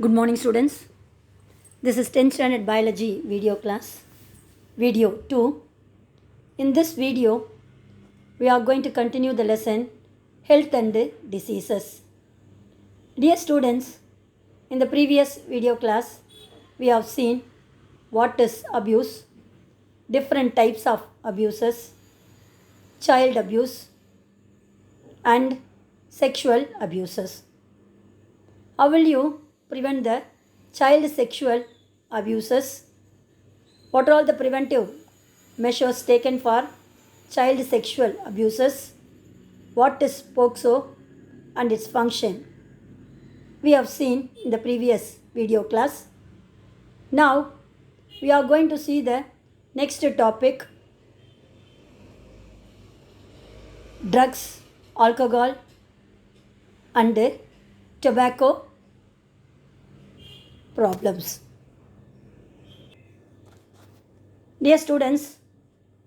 Good morning, students. This is 10th standard biology video class, video 2. In this video, we are going to continue the lesson Health and Diseases. Dear students, in the previous video class, we have seen what is abuse, different types of abuses, child abuse, and sexual abuses. How will you prevent the child sexual abuses? What are all the preventive measures taken for child sexual abuses? What is POCSO and its function? We have seen in the previous video class. Now, we are going to see the next topic, drugs, alcohol, and tobacco problems. Dear students,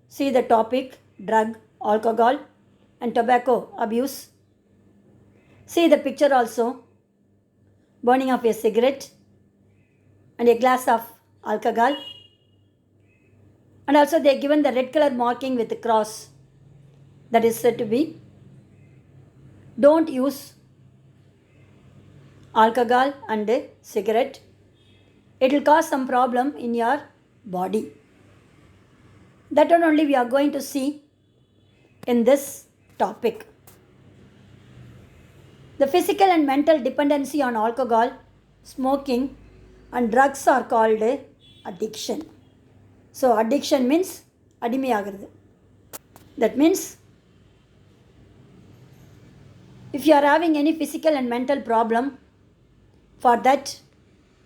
see the topic drug, alcohol, and tobacco abuse. See the picture also, burning of a cigarette and a glass of alcohol. And also they are given the red color marking with a cross, that is said to be don't use alcohol and cigarette. It will cause some problem in your body. That one only we are going to see in this topic. The physical and mental dependency on alcohol, smoking, and drugs are called addiction. So addiction means adimiyagirudhu. That means if you are having any physical and mental problem, for that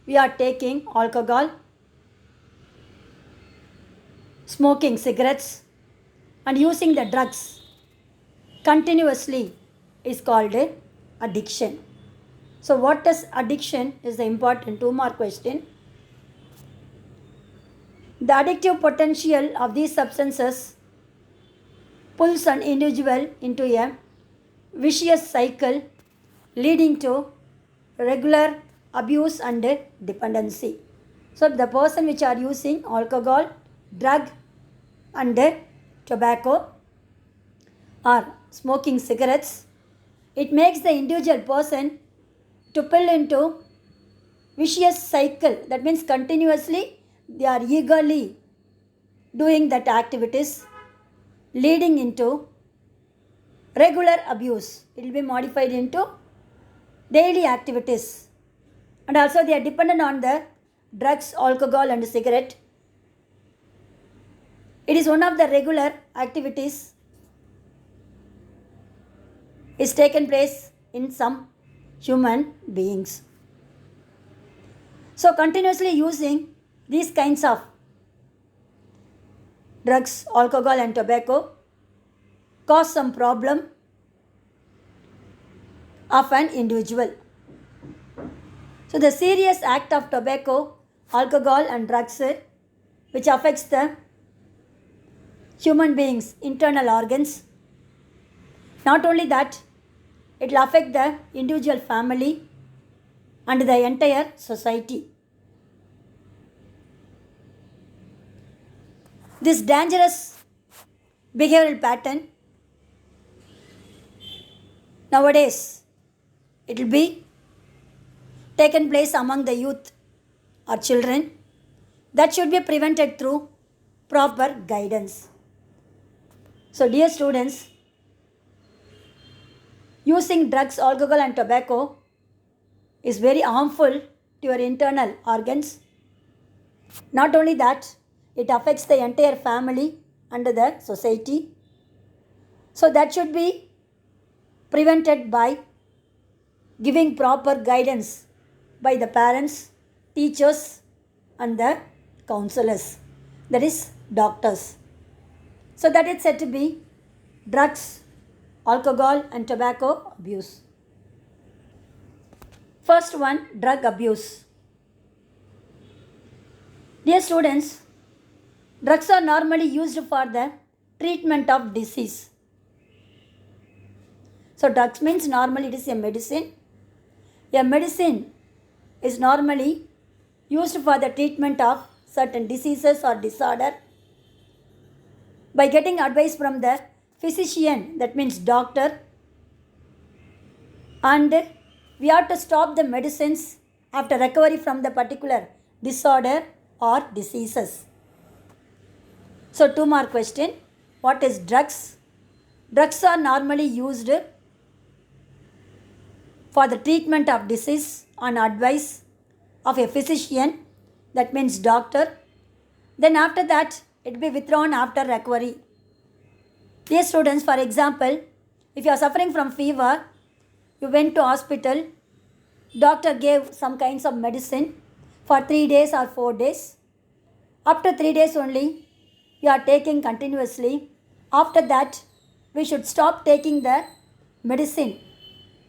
we are taking alcohol, smoking cigarettes, and using the drugs continuously is called addiction. So what is addiction is the important 2 mark question. The addictive potential of these substances pulls an individual into a vicious cycle leading to regular abuse and dependency. So the person which are using alcohol, drug and tobacco or smoking cigarettes, it makes the individual person to pull into vicious cycle. That means continuously they are eagerly doing that activities leading into regular abuse. It will be modified into daily activities. And also they are dependent on the drugs, alcohol and cigarette. It is one of the regular activities is taken place in some human beings. So continuously using these kinds of drugs, alcohol and tobacco cause some problem of an individual. So the serious act of tobacco, alcohol and drugs which affects the human beings' internal organs. Not only that, it will affect the individual family and the entire society. This dangerous behavioral pattern nowadays, it will be taken place among the youth or children. That should be prevented through proper guidance. So dear students, using drugs, alcohol and tobacco is very harmful to your internal organs. Not only that, it affects the entire family and the society. So that should be prevented by giving proper guidance by the parents, teachers and the counselors, that is doctors. So that is said to be drugs, alcohol and tobacco abuse. First one, drug abuse. Dear students, drugs are normally used for the treatment of disease. So drugs means normally it is a medicine. A medicine is normally used for the treatment of certain diseases or disorder by getting advice from the physician, that means doctor, and we have to stop the medicines after recovery from the particular disorder or diseases. So 2 more question. What is drugs? Drugs are normally used for the treatment of disease on advice of a physician, that means doctor. Then after that, it will be withdrawn after recovery. Dear students, for example, if you are suffering from fever, you went to hospital, doctor gave some kinds of medicine for 3 days or 4 days. After 3 days only, you are taking continuously. After that, we should stop taking the medicine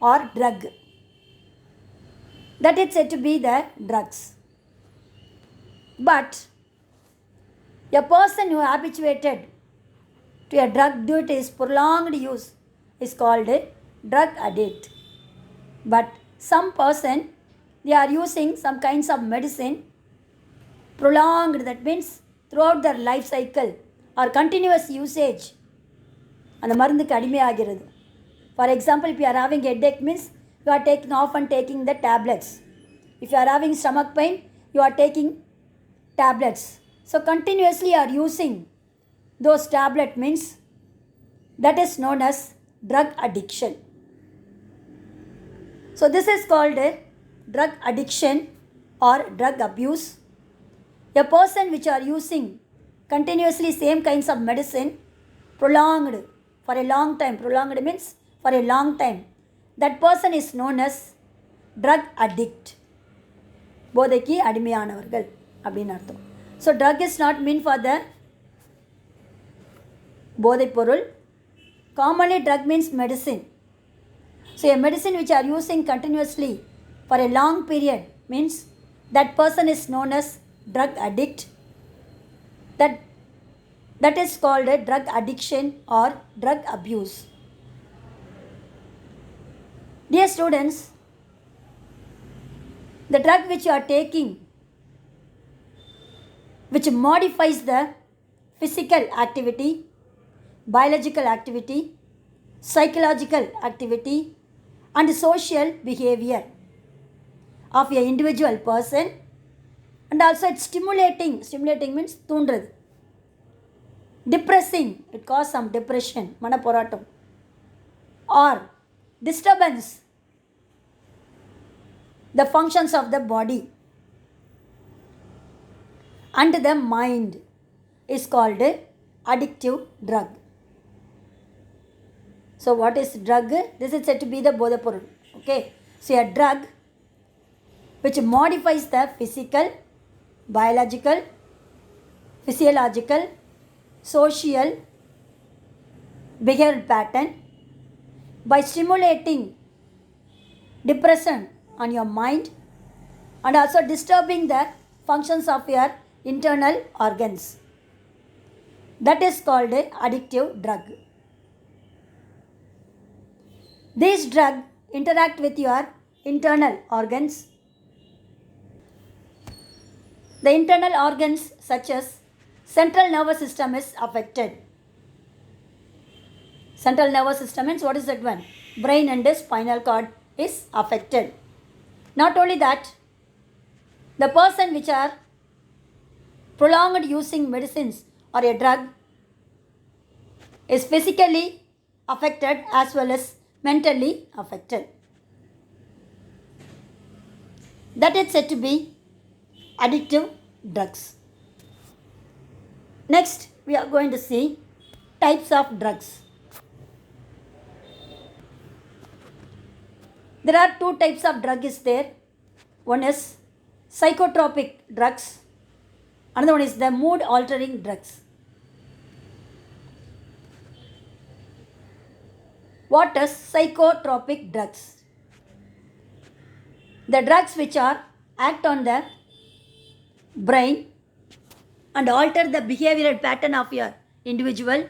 or drug. That is said to be the drugs. But a person who is habituated to a drug due to his prolonged use is called a drug addict. But some person, they are using some kinds of medicine prolonged, that means throughout their life cycle or continuous usage, அந்த மருந்துக்கு அடிமையாகிறது. For example, if you are having headache means you are often taking the tablets. If you are having stomach pain, you are taking tablets. So continuously you are using those tablet means that is known as drug addiction. So this is called a drug addiction or drug abuse. A person which are using continuously same kinds of medicine prolonged for a long time, prolonged means for a long time, that person is known as drug addict. போதைக்கு அடிமையானவர்கள் அப்படின்னு அர்த்தம். So drug is not meant for the போதைப் பொருள். Commonly drug means medicine. So a medicine which are using continuously for a long period means that person is known as drug addict. That is called a drug addiction or drug abuse. Dear students, the drug which you are taking, which modifies the physical activity, biological activity, psychological activity, and social behavior of an individual person, and also it's stimulating means தூண்டுறது, depressing, it causes some depression, மனப்போராட்டம், or disturbance the functions of the body and the mind is called addictive drug. So what is drug? This is said to be the bodhapurul. Okay. So a drug which modifies the physical, biological, physiological, social behavioral pattern by stimulating depression on your mind and also disturbing the functions of your internal organs. That is called a addictive drug. These drugs interact with your internal organs. The internal organs such as central nervous system is affected. Central nervous system means what is that one? Brain and spinal cord is affected. Not only that, the person which are prolonged using medicines or a drug is physically affected as well as mentally affected. That is said to be addictive drugs. Next, we are going to see types of drugs. There are 2 types of drug is there. One is psychotropic drugs. Another one is the mood altering drugs. What is psychotropic drugs? The drugs which are act on the brain and alter the behavioral pattern of your individual,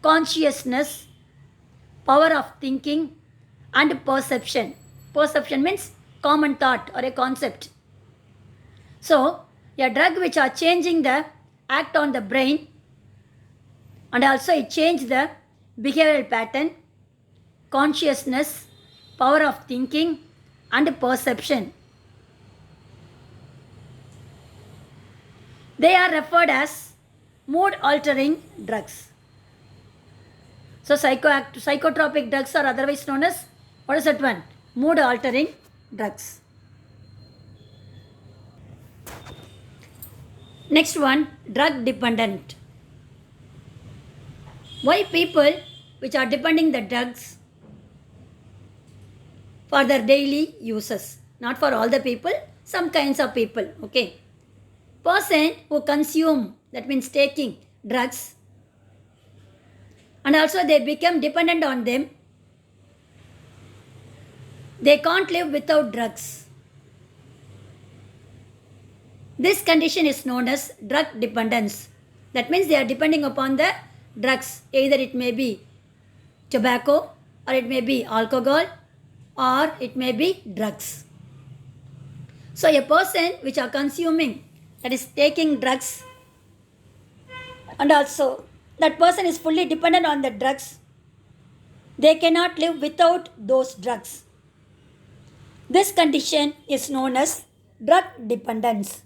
consciousness, power of thinking and perception. Perception means common thought or a concept. So, a drug which are changing the act on the brain, and also it change the behavioral pattern, consciousness, power of thinking and perception. They are referred as mood altering drugs. So psychotropic drugs are otherwise known as, what is that one? Mood altering drugs. Next one, drug dependent. Why people which are depending the drugs for their daily uses? Not for all the people, some kinds of people. Okay. Person who consume, that means taking drugs, and also they become dependent on them. They can't live without drugs. This condition is known as drug dependence. That means they are depending upon the drugs. Either it may be tobacco, or it may be alcohol, or it may be drugs. So a person which are consuming, that is taking drugs, and also that person is fully dependent on the drugs, they cannot live without those drugs. This condition is known as drug dependence.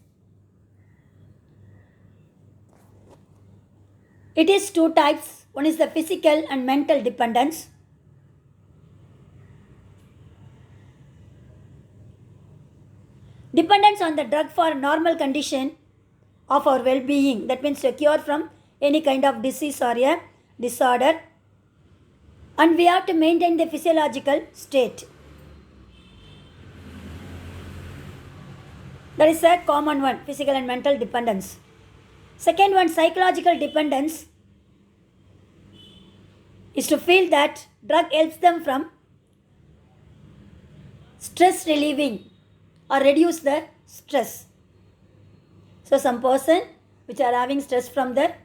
It is two types. One is the physical and mental dependence. Dependence on the drug for normal condition of our well-being, that means secure from any kind of disease or a disorder, and we have to maintain the physiological state. That is a common one, physical and mental dependence. Second one, psychological dependence, is to feel that drug helps them from stress relieving or reduce the stress. So some person which are having stress from their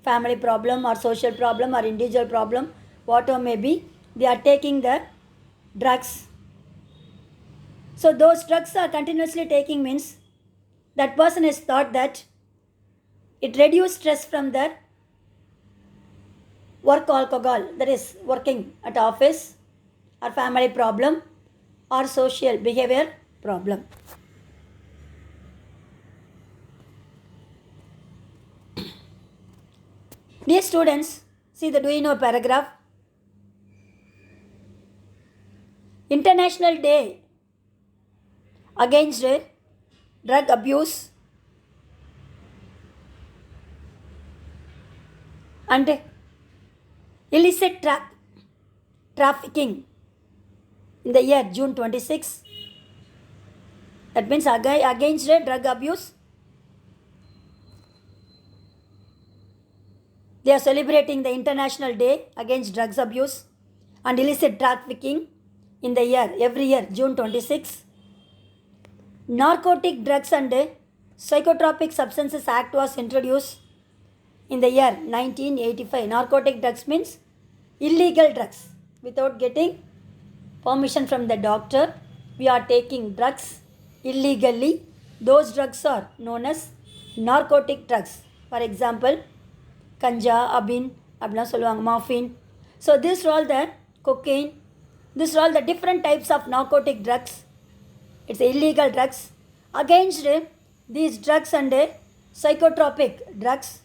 family problem or social problem or individual problem, whatever may be, they are taking the drugs. So those drugs are continuously taking means that person has thought that it reduces stress from their work alcohol, that is working at office or family problem or social behavior problem. Dear students, see the do you know paragraph. International Day against drug abuse and illicit trafficking in the year June 26. That means against drug abuse. They are celebrating the International Day against drugs abuse and illicit trafficking in the year, every year, June 26. Narcotic Drugs and Psychotropic Substances Act was introduced in the year 1985. Narcotic drugs means illegal drugs. Without getting permission from the doctor, we are taking drugs illegally. Those drugs are known as narcotic drugs. For example, kanja, abin, morphine. So these are all the cocaine. These are all the different types of narcotic drugs. It's illegal drugs. Against these drugs and psychotropic drugs,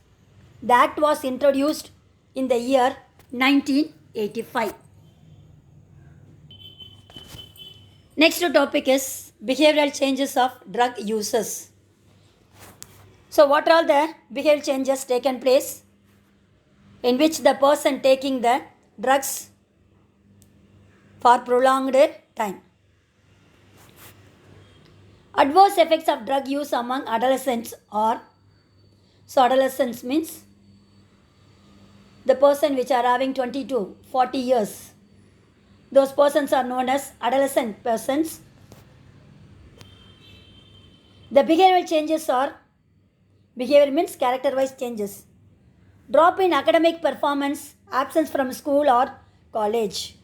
the act was introduced in the year 1985. Next topic is behavioral changes of drug users. So what are all the behavioral changes taken place in which the person taking the drugs for prolonged time? Adverse effects of drug use among adolescents are, so adolescents means the person which are having 20 to 40 years. Those persons are known as adolescent persons. The behavioral changes are, behavior means character-wise changes. Drop in academic performance, absence from school or college.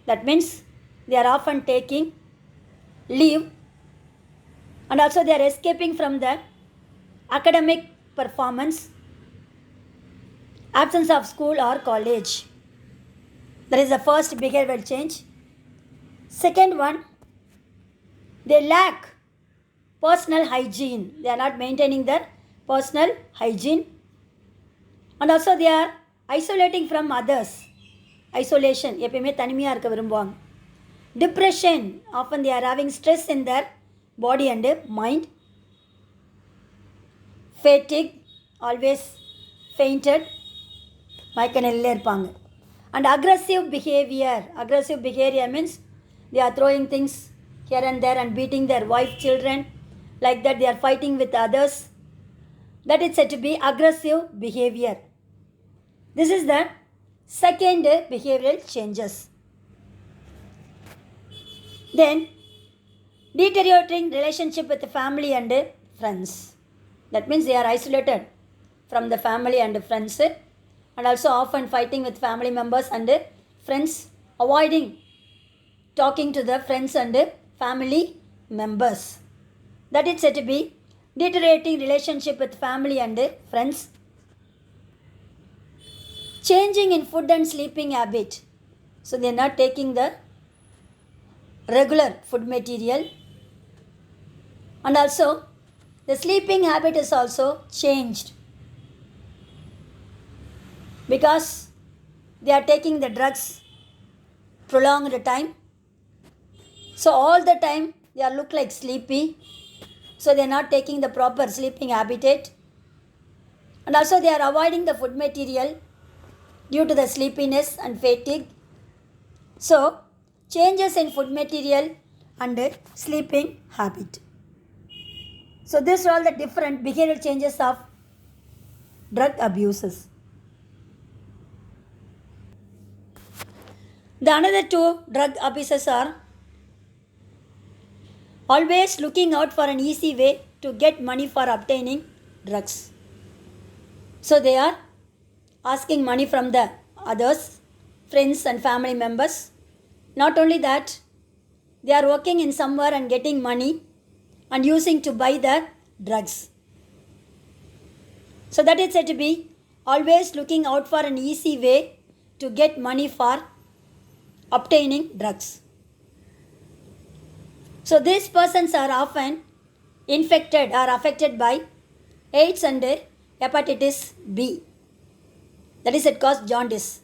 That means they are often taking leave, and also they are escaping from the academic performance, absence of school or college. That is the first behavioral change. Second one, they lack personal hygiene. They are not maintaining their personal hygiene. And also they are isolating from others. Isolation, எப்பயுமே தனிமையாக இருக்க விரும்புவாங்க. Depression, often they are having stress in their body and mind. Fatigue, always fainted, மயக்க நிலையில் இருப்பாங்க. And aggressive behavior means they are throwing things here and there and beating their wife, children, like that. They are fighting with others. That is said to be aggressive behavior. This is the second behavioral changes. Then deteriorating relationship with the family and friends. That means they are isolated from the family and friends, and also often fighting with family members and friends, avoiding talking to the friends and family members. That is said to be deteriorating relationship with family and friends. Changing in food and sleeping habit. So they are not taking the regular food material, and also the sleeping habit is also changed because they are taking the drugs prolonged time. So all the time they are look like sleepy, so they are not taking the proper sleeping habitat, and also they are avoiding the food material due to the sleepiness and fatigue. So changes in food material and sleeping habit. So these are all the different behavioral changes of drug abuses. The another two drug abuses are always looking out for an easy way to get money for obtaining drugs. So they are asking money from the others, friends and family members. Not only that, they are working in somewhere and getting money and using to buy the drugs. So that is said to be always looking out for an easy way to get money for obtaining drugs. So these persons are often infected or affected by AIDS and hepatitis B. That is it causes jaundice.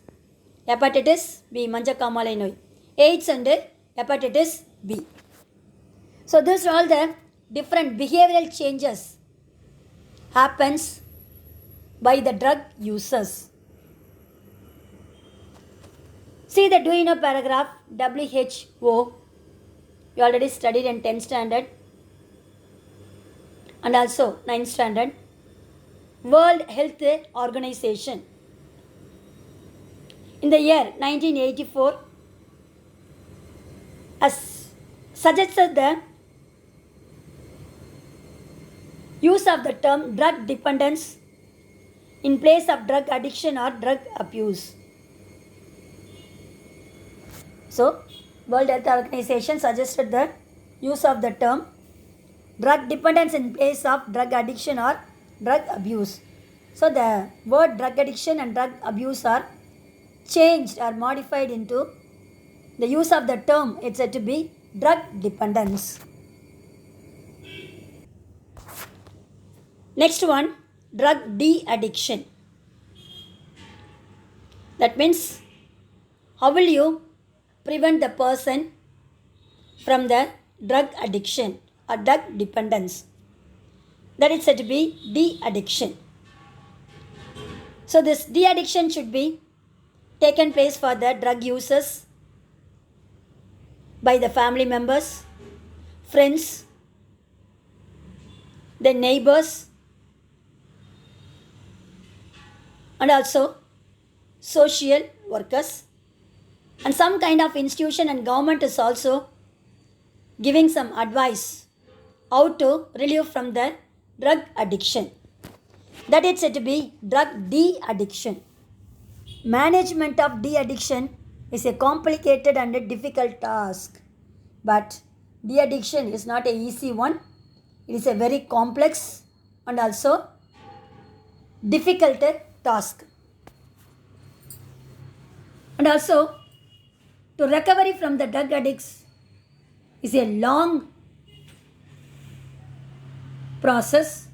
Hepatitis B, manjakamalai noi. AIDS and hepatitis B. So these are all the different behavioral changes happens by the drug users. See the do you know paragraph. WHO, you already studied in 10th standard and also 9th standard. World Health Organization in the year 1984 has suggested the use of the term drug dependence in place of drug addiction or drug abuse. So World Health Organization suggested the use of the term drug dependence in place of drug addiction or drug abuse. So the word drug addiction and drug abuse are changed or modified into the use of the term. It's said to be drug dependence. Next one, drug de-addiction. That means how will you prevent the person from the drug addiction or drug dependence. That is said to be de-addiction. So this de-addiction should be taken place for the drug users by the family members, friends, the neighbors, and also social workers, and some kind of institution and government is also giving some advice how to relieve from the drug addiction. That is said to be drug de-addiction. Management of de-addiction is a complicated and a difficult task, but de-addiction is not an easy one. It is a very complex and also difficult task. And also, to recovery from the drug addicts is a long process,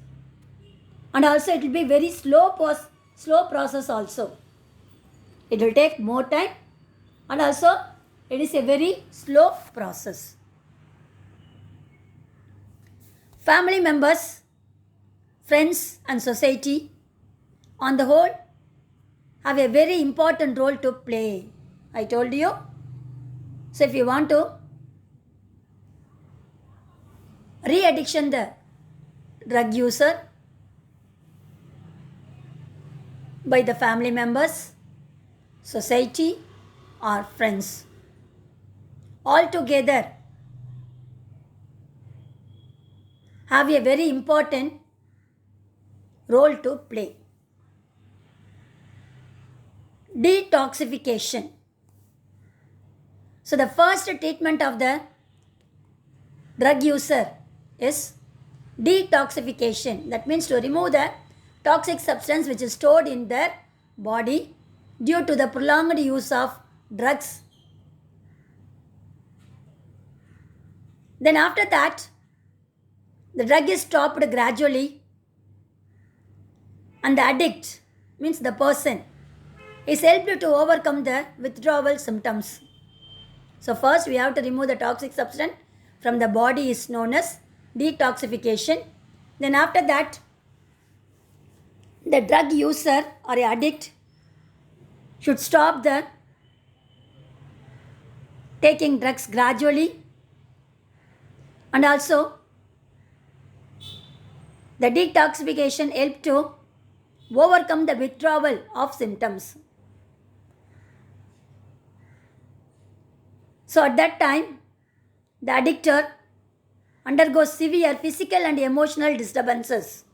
and also it will be very slow process also. It will take more time, and also it is a very slow process. Family members, friends and society on the whole have a very important role to play. I told you. So if you want to re-addiction the drug user by the family members, society or friends, all together have a very important role to play. Detoxification. So the first treatment of the drug user is detoxification. That means to remove the toxic substance which is stored in their body due to the prolonged use of drugs. Then after that, the drug is stopped gradually and the addict, means the person, is helped to overcome the withdrawal symptoms. So first we have to remove the toxic substance from the body is known as detoxification. Then after that, the drug user or addict should stop the taking drugs gradually, and also the detoxification helps to overcome the withdrawal of symptoms. So at that time, the addictor undergoes severe physical and emotional disturbances.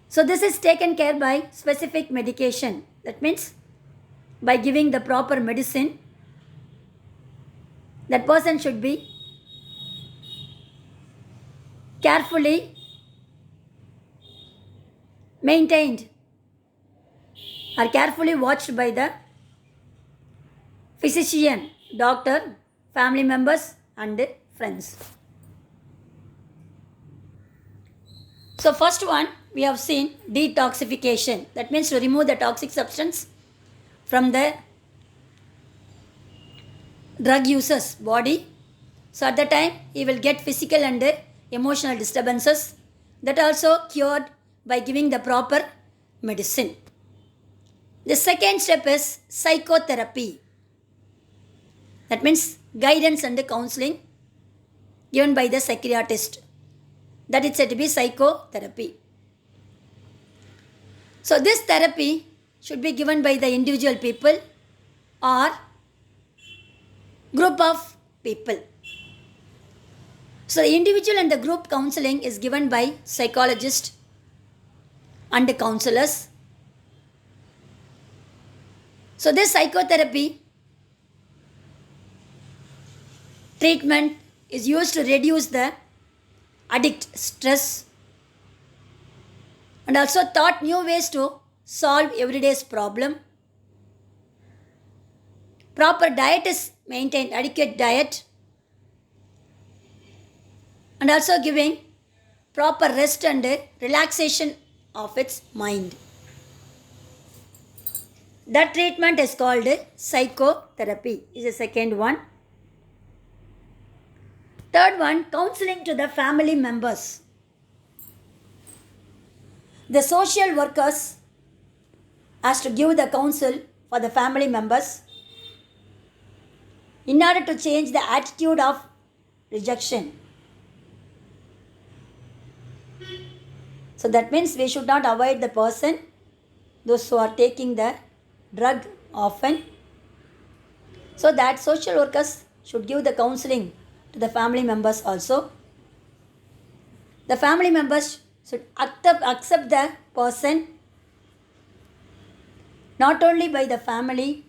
So this is taken care by specific medication. That means by giving the proper medicine, that person should be carefully maintained or carefully watched by the physician, doctor, family members and friends. So first one we have seen detoxification. That means to remove the toxic substance from the drug user's body. So at the time he will get physical and emotional disturbances, that also cured by giving the proper medicine. The second step is psychotherapy. That means guidance and counseling given by the psychiatrist. That is said to be psychotherapy. So this therapy should be given by the individual people or group of people. So the individual and the group counseling is given by psychologists and counselors. So this psychotherapy treatment is used to reduce the addict stress and also taught new ways to solve everyday's problem. Proper diet is maintained, adequate diet, and also giving proper rest and relaxation of its mind. That treatment is called psychotherapy, is the second one. Third one, counseling to the family members. The social workers has to give the counsel for the family members in order to change the attitude of rejection. So that means we should not avoid the person, those who are taking the drug often. So that social workers should give the counseling to the family members also. The family members should accept the person not only by the family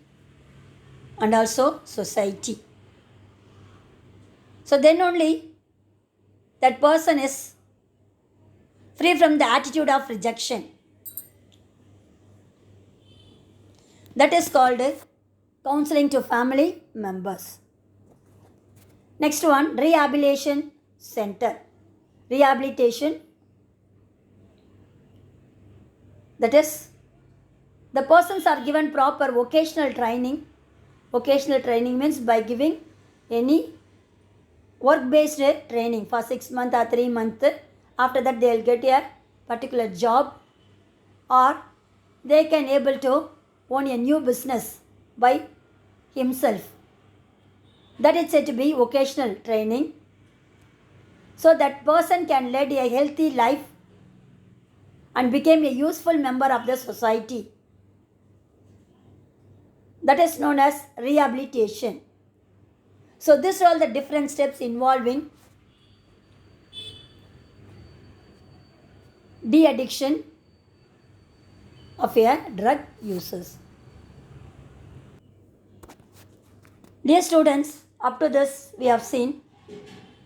and also society. So then only that person is free from the attitude of rejection. That is called counseling to family members. Next one, rehabilitation center. Rehabilitation, that is, the persons are given proper vocational training. Vocational training means by giving any work-based training for 6 months or 3 months. After that they will get a particular job, or they can able to own a new business by himself. That is said to be vocational training. So that person can lead a healthy life and become a useful member of the society. That is known as rehabilitation. So these are all the different steps involving de-addiction of a drug users. Dear students, up to this we have seen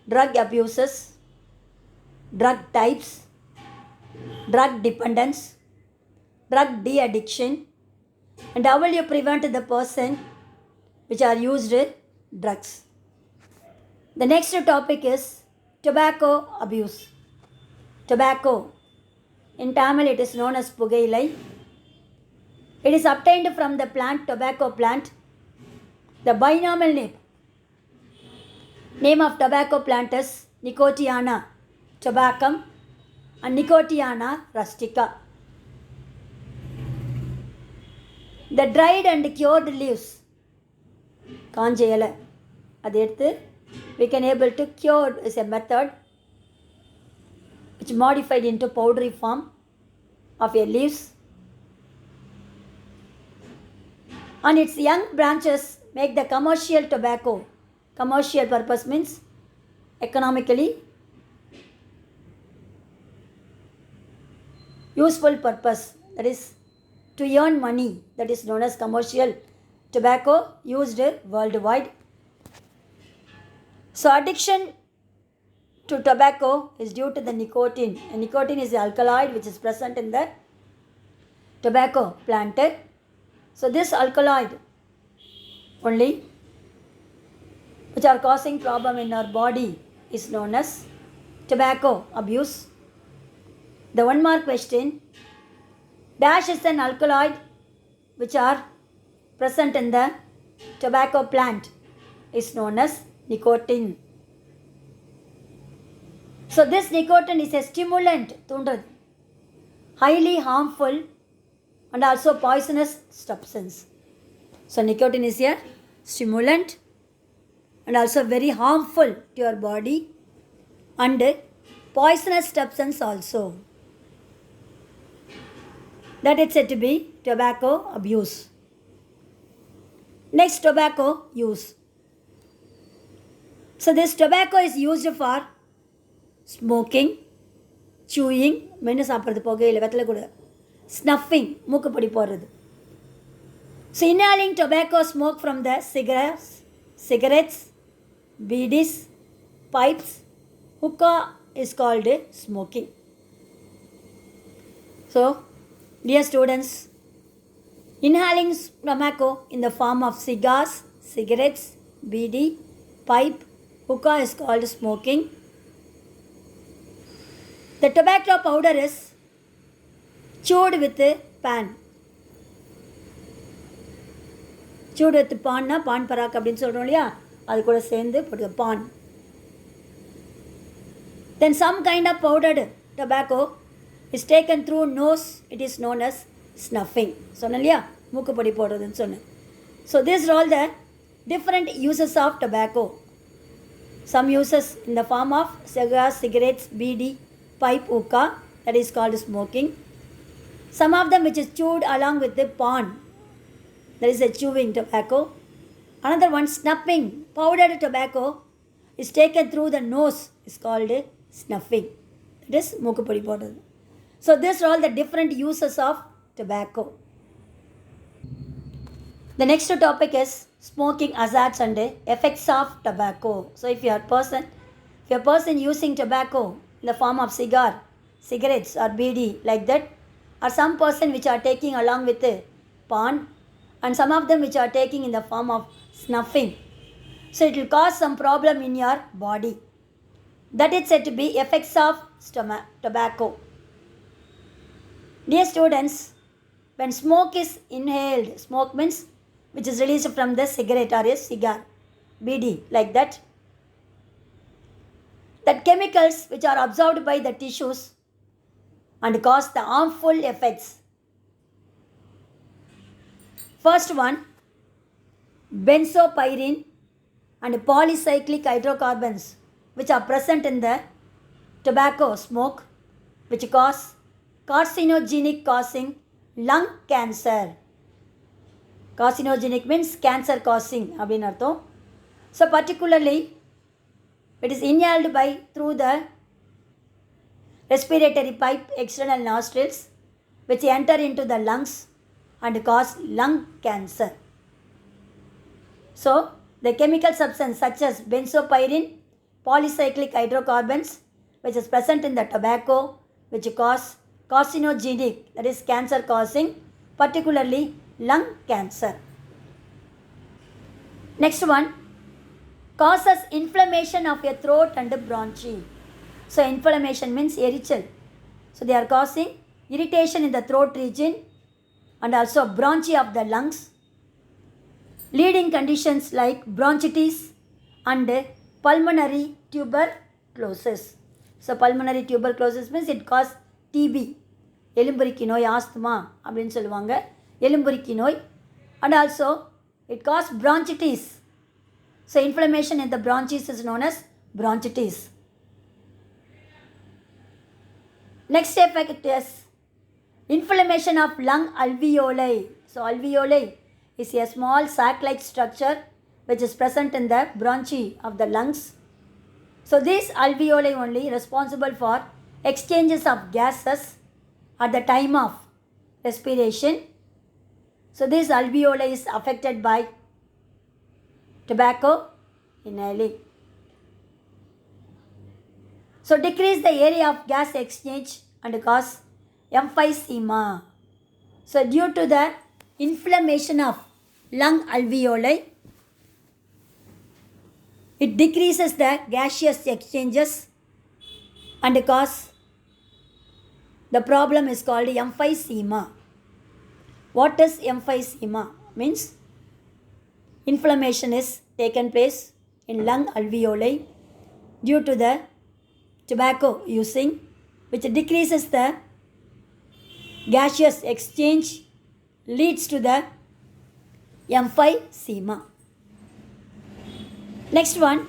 drug abuses, drug types, drug dependence, drug de-addiction, and how will you prevent the person which are used drugs. The next topic is tobacco abuse. Tobacco, in Tamil it is known as pugailai. It is obtained from the plant, tobacco plant. The binomial name of tobacco plant is Nicotiana tabacum and Nicotiana rustica. The dried and cured leaves, காஞ்ச இலை, அதை எடுத்து we can able to cure is a method which modified into powdery form of a leaves, and its young branches make the commercial tobacco. Commercial purpose means economically useful purpose, that is to earn money, that is known as commercial tobacco used worldwide. So addiction to tobacco is due to the nicotine. And nicotine is the alkaloid which is present in the tobacco plant. So this alkaloid only which are causing problem in our body is known as tobacco abuse. The one more question, dash is an alkaloid which are present in the tobacco plant is known as nicotine. So this nicotine is a stimulant, highly harmful and also poisonous substance. So nicotine is a stimulant and also very harmful to your body and poisonous substance also. That is said to be tobacco abuse. Next, tobacco use. So this tobacco is used for smoking, chewing, மென்று சாப்பிட்றது புகையில வெத்தலை கூட, snuffing, மூக்குப்பொடி போடுறது. So inhaling tobacco smoke from the cigarettes, beedies, pipes, hookah is called smoking. So dear students, inhaling tobacco in the form of cigars, cigarettes, beedi, pipe, hookah is called smoking. The tobacco powder is chewed with a pan. Chewed with pan na pan parak அப்படின்னு சொல்கிறோம் இல்லையா, அது கூட சேர்ந்து போட்டு pan. Then some kind of powdered tobacco is taken through nose. It is known as snuffing. சொன்னேன் இல்லையா, மூக்குப்பொடி போடுறதுன்னு சொன்னேன். So these are all the different uses of tobacco. Some uses in the form of cigars, cigarettes, beedi, pipe, hookah, that is called smoking. Some of them which is chewed along with the pan, that is a chewing tobacco. Another one, snuffing, powdered tobacco is taken through the nose, is called snuffing. That is மூக்குப்பொடி போடுறது. So these are all the different uses of tobacco. The next topic is smoking hazards and effects of tobacco. So if you are a person using tobacco in the form of cigarettes or BD like that, or some person which are taking along with pan, and some of them which are taking in the form of snuffing. So it will cause some problem in your body. That is said to be effects of tobacco. Dear students, when smoke is inhaled, smoke means which is released from the cigarette or a cigar, BD like that, that chemicals which are absorbed by the tissues and cause the harmful effects. First one, benzopyrene and polycyclic hydrocarbons which are present in the tobacco smoke, which cause carcinogenic, causing lung cancer. Carcinogenic means cancer causing அப்படின்னு அர்த்தம். So particularly it is inhaled by through the respiratory pipe external nostrils, which enter into the lungs and cause lung cancer. So the chemical substance such as benzopyrene, polycyclic hydrocarbons which is present in the tobacco, which cause carcinogenic, that is cancer causing, particularly lung cancer. Next one, causes inflammation of your throat and bronchi. So inflammation means எரிச்சல். So they are causing irritation in the throat region and also bronchi of the lungs, leading conditions like bronchitis and pulmonary tuberculosis. So pulmonary tuberculosis means it causes TB, எலும்புரிக்கி நோய், asthma அப்படின்னு சொல்லுவாங்க, எலும்புரிக்கி நோய், and also it causes bronchitis. So inflammation in the bronchis is known as bronchitis. Next effect is inflammation of lung alveoli. So alveoli is a small sac-like structure which is present in the bronchi of the lungs. So these alveoli only responsible for exchanges of gases at the time of respiration. So this alveoli is affected by tobacco inhaling. So decrease the area of gas exchange and cause emphysema. So due to the inflammation of lung alveoli, it decreases the gaseous exchanges and cause the problem is called emphysema. What is emphysema? Means inflammation is taken place in lung alveoli due to the tobacco using, which decreases the gaseous exchange, leads to the emphysema. Next one,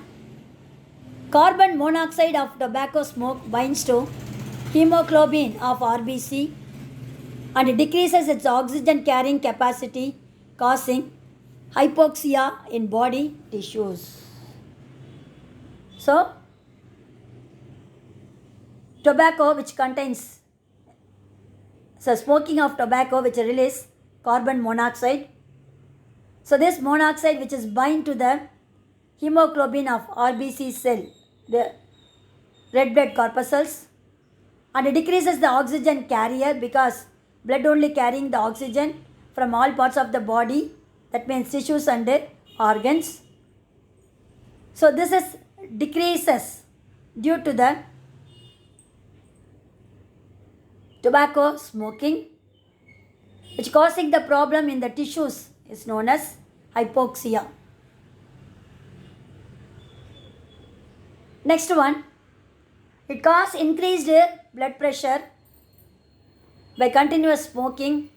carbon monoxide of tobacco smoke binds to hemoglobin of RBC and decreases its oxygen carrying capacity, causing hypoxia in body tissues. So tobacco which contains, so smoking of tobacco which release carbon monoxide. So this monoxide which is bind to the hemoglobin of RBC cell, the red blood corpuscles, and it decreases the oxygen carrier because blood only carrying the oxygen from all parts of the body, that means tissues and organs. So this is decreases due to the tobacco smoking, which causing the problem in the tissues is known as hypoxia. Next one, it causes increased blood pressure by continuous smoking,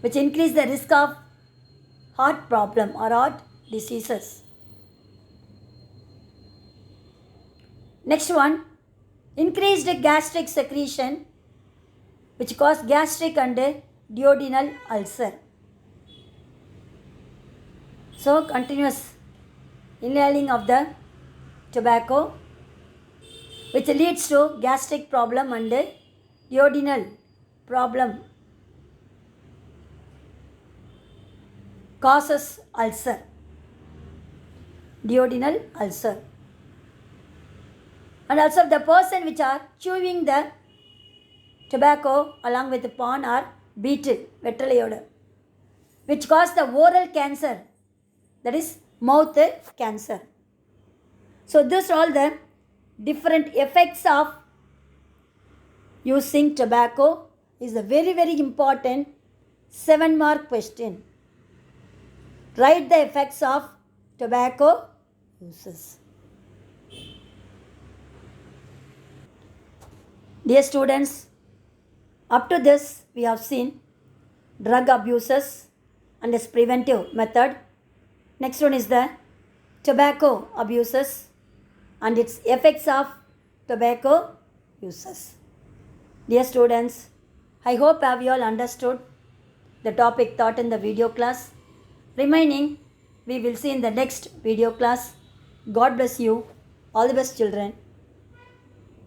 which increase the risk of heart problem or heart diseases. Next one, increased gastric secretion, which cause gastric and duodenal ulcer. So continuous inhaling of the tobacco, which leads to gastric problem and duodenal problem. causes ulcer, duodenal ulcer. And also the person which are chewing the tobacco along with the pan or betel, vettalayoda, which cause the oral cancer, that is mouth cancer. So these are all the different effects of using tobacco. Is a very, very important 7-mark question. Write the effects of tobacco uses. Dear students, up to this we have seen drug abuses and its preventive method. Next one is the tobacco abuses and its effects of tobacco uses. Dear students, I hope have you all understood the topic taught in the video class. Remaining we will see in the next video class. God bless you. All the best, children.